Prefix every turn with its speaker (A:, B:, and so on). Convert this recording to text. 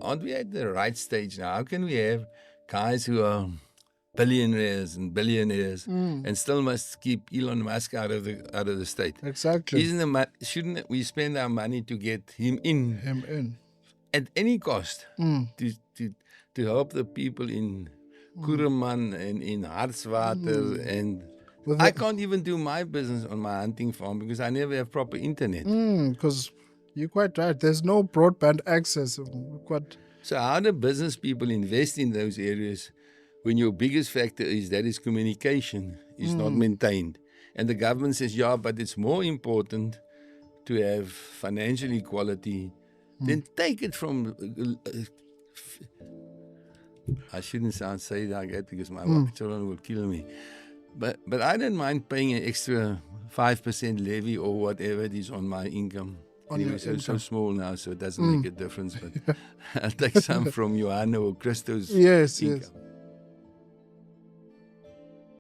A: aren't we at the right stage now? How can we have guys who are billionaires and billionaires and still must keep Elon Musk out of the state?
B: Exactly.
A: Shouldn't we spend our money to get him in at any cost to help the people in Kuruman and in Hartswater and I can't even do my business on my hunting farm because I never have proper internet.
B: Because you're quite right. There's no broadband access.
A: So how do business people invest in those areas when your biggest factor is that is communication is not maintained? And the government says, yeah, but it's more important to have financial equality. Then take it from... I shouldn't say like that because my children will kill me. But I don't mind paying an extra 5% levy or whatever it is on my income. So small now, so it doesn't make a difference. But I'll take some from Johanna or Christo's income.
B: Yes.